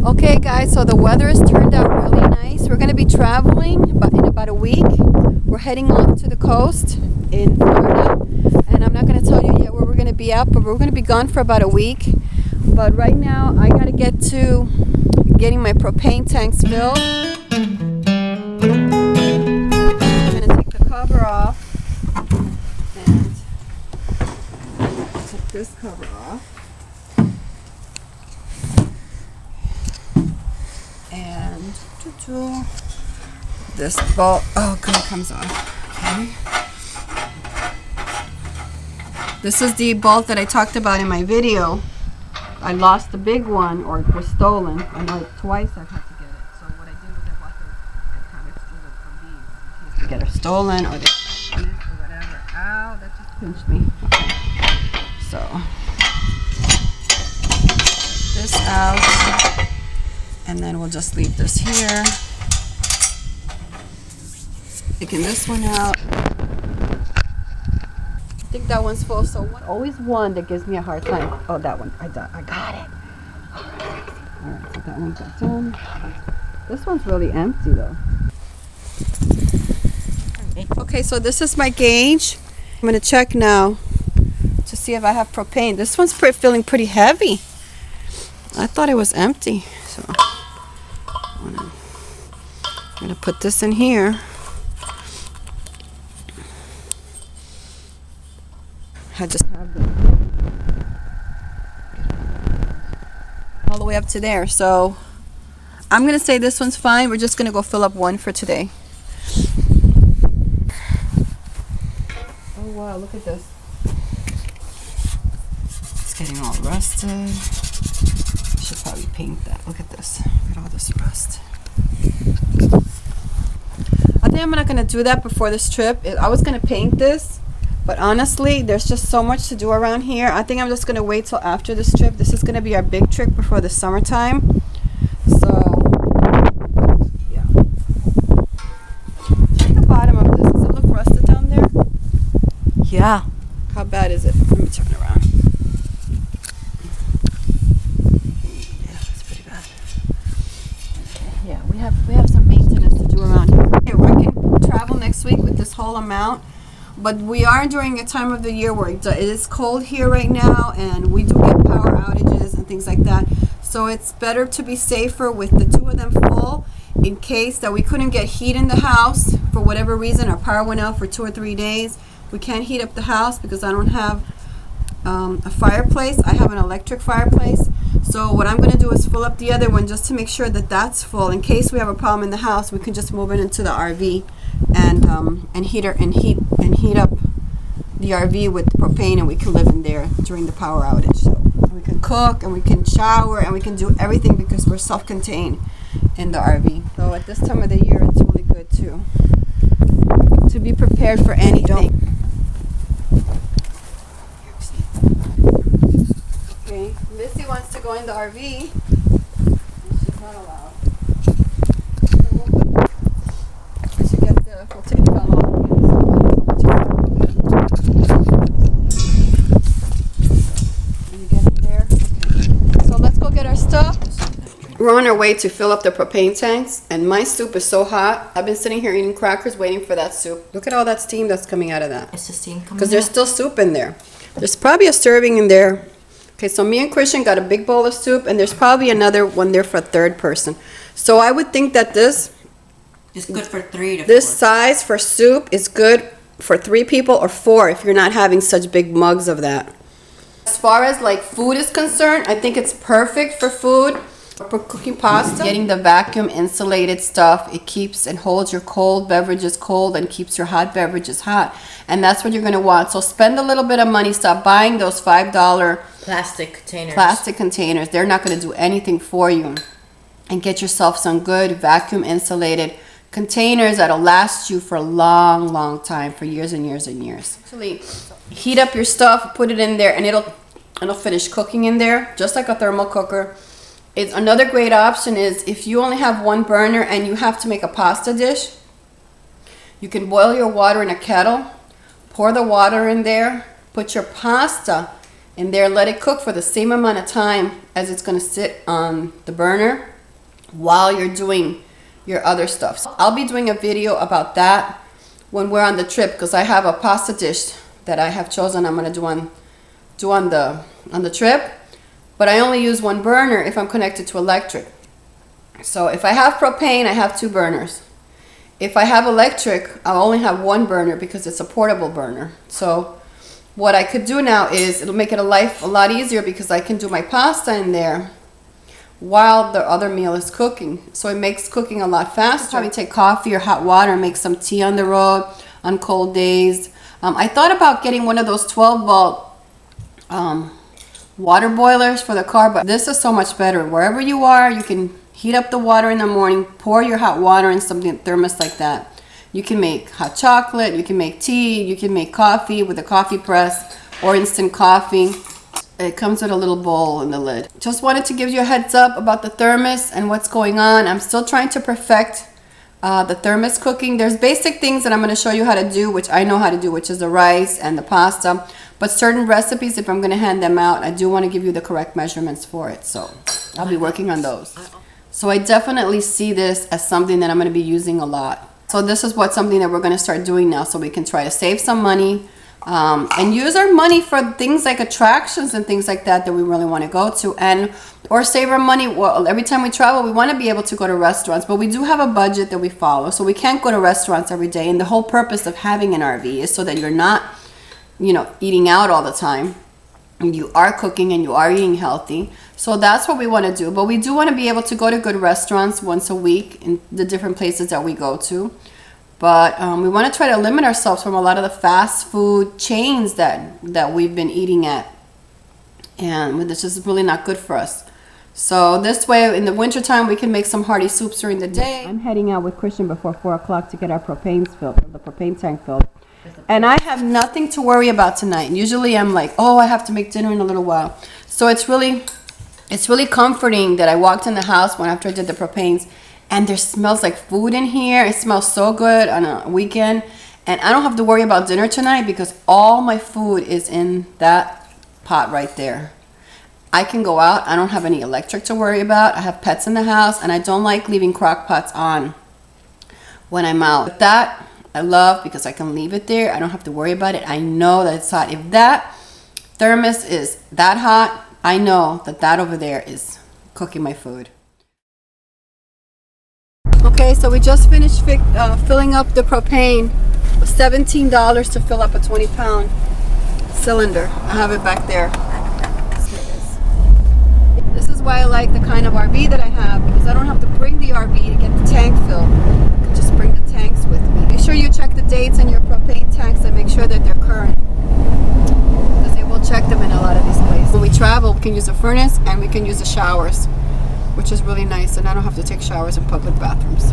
Okay guys, so the weather has turned out really nice. We're going to be traveling in about a week. We're heading off to the coast in Florida, and I'm not going to tell you yet where we're going to be at, but we're going to be gone for about a week. But right now I got to get to getting my propane tanks filled. I'm going to take the cover off and take this cover off. And this bolt, oh good, it comes off. Okay. This is the bolt that I talked about in my video. I lost the big one, or it was stolen. I know twice I've had to get it. So what I did was I bought the comics from these in case they get her stolen or they or whatever. Ow, that just pinched me. Okay. So this out. And then we'll just leave this here. Taking this one out. I think that one's full, so always one that gives me a hard time. Oh, that one, I got it. Alright, so that one got done. This one's really empty though. Okay, so this is my gauge. I'm gonna check now to see if I have propane. This one's feeling pretty heavy. I thought it was empty, so I'm gonna put this in here. I just have them all the way up to there, so I'm gonna say this one's fine. We're just gonna go fill up one for today. Oh wow, look at this. It's getting all rusted. Should probably paint that. Look at this. Look at all this rust. I think I'm not going to do that before this trip. I was going to paint this, but honestly, there's just so much to do around here. I think I'm just going to wait till after this trip. This is going to be our big trip before the summertime. So, yeah. Check the bottom of this. Does it look rusted down there? Yeah. How bad is it? Let me turn around. Yeah, we have some maintenance to do around here. I can travel next week with this whole amount, but we are during a time of the year where it is cold here right now, and we do get power outages and things like that. So it's better to be safer with the two of them full in case that we couldn't get heat in the house for whatever reason. Our power went out for 2 or 3 days. We can't heat up the house because I don't have a fireplace. I have an electric fireplace. So what I'm going to do is fill up the other one just to make sure that that's full. In case we have a problem in the house, we can just move it into the RV and heat up the RV with propane, and we can live in there during the power outage. So we can cook and we can shower and we can do everything because we're self-contained in the RV. So at this time of the year, it's really good to be prepared for anything. Okay, Missy wants to go in the RV, and she's not allowed. So we'll take it all off. Can you get it there? Okay. So let's go get our stuff. We're on our way to fill up the propane tanks, and my soup is so hot. I've been sitting here eating crackers waiting for that soup. Look at all that steam that's coming out of that. It's the steam coming out? Because there's still soup in there. There's probably a serving in there. Okay, so me and Christian got a big bowl of soup, and there's probably another one there for a third person. So I would think that this is good for 3 to 4. This size for soup is good for 3 people or 4 if you're not having such big mugs of that. As far as like food is concerned, I think it's perfect for food. For cooking pasta, getting the vacuum insulated stuff, it keeps and holds your cold beverages cold and keeps your hot beverages hot, and that's what you're going to want. So spend a little bit of money. Stop buying those $5 plastic containers. They're not going to do anything for you, and get yourself some good vacuum insulated containers that'll last you for a long time, for years and years and years. Actually, heat up your stuff, put it in there, and it'll finish cooking in there just like a thermal cooker. It's another great option is if you only have one burner and you have to make a pasta dish, you can boil your water in a kettle, pour the water in there, put your pasta in there, let it cook for the same amount of time as it's going to sit on the burner, while you're doing your other stuff. So I'll be doing a video about that when we're on the trip, because I have a pasta dish that I have chosen I'm going to do on the trip, but I only use one burner if I'm connected to electric. So if I have propane, I have 2 burners. If I have electric, I'll only have 1 burner because it's a portable burner. So what I could do now is, it'll make it a lot easier because I can do my pasta in there while the other meal is cooking. So it makes cooking a lot faster. Probably take coffee or hot water and make some tea on the road on cold days. I thought about getting one of those 12-volt water boilers for the car, but this is so much better. Wherever you are, you can heat up the water in the morning, pour your hot water in something thermos like that. You can make hot chocolate, you can make tea, you can make coffee with a coffee press or instant coffee. It comes with a little bowl in the lid. Just wanted to give you a heads up about the thermos and what's going on. I'm still trying to perfect the thermos cooking. There's basic things that I'm going to show you how to do, which I know how to do, which is the rice and the pasta. But certain recipes, if I'm going to hand them out, I do want to give you the correct measurements for it. So I'll be working on those. So I definitely see this as something that I'm going to be using a lot. So this is something that we're going to start doing now, so we can try to save some money and use our money for things like attractions and things like that we really want to go to, or save our money. Well, every time we travel, we want to be able to go to restaurants, but we do have a budget that we follow, so we can't go to restaurants every day. And the whole purpose of having an RV is so that you're not, eating out all the time. You are cooking and you are eating healthy. So that's what we want to do. But we do want to be able to go to good restaurants once a week in the different places that we go to. But we want to try to limit ourselves from a lot of the fast food chains that we've been eating at. And this is really not good for us. So this way, in the wintertime, we can make some hearty soups during the day. I'm heading out with Christian before 4 o'clock to get our the propane tank filled. And I have nothing to worry about tonight. And usually I'm like, oh, I have to make dinner in a little while. So it's really comforting that I walked in the house after I did the propanes, and there smells like food in here. It smells so good on a weekend. And I don't have to worry about dinner tonight because all my food is in that pot right there. I can go out. I don't have any electric to worry about. I have pets in the house, and I don't like leaving crock pots on when I'm out. But that I love because I can leave it there. I don't have to worry about it. I know that it's hot. If that thermos is that hot, I know that over there is cooking my food. Okay, so we just finished filling up the propane. $17 to fill up a 20-pound cylinder. I have it back there. This is why I like the kind of RV that I have, because I don't have to bring the RV to get the tank filled. I can just bring the tanks with me. Make sure you check the dates on your propane tanks and make sure that they're current, because they will check them in a lot of these places. When we travel, we can use a furnace and we can use the showers, which is really nice, and I don't have to take showers in public bathrooms.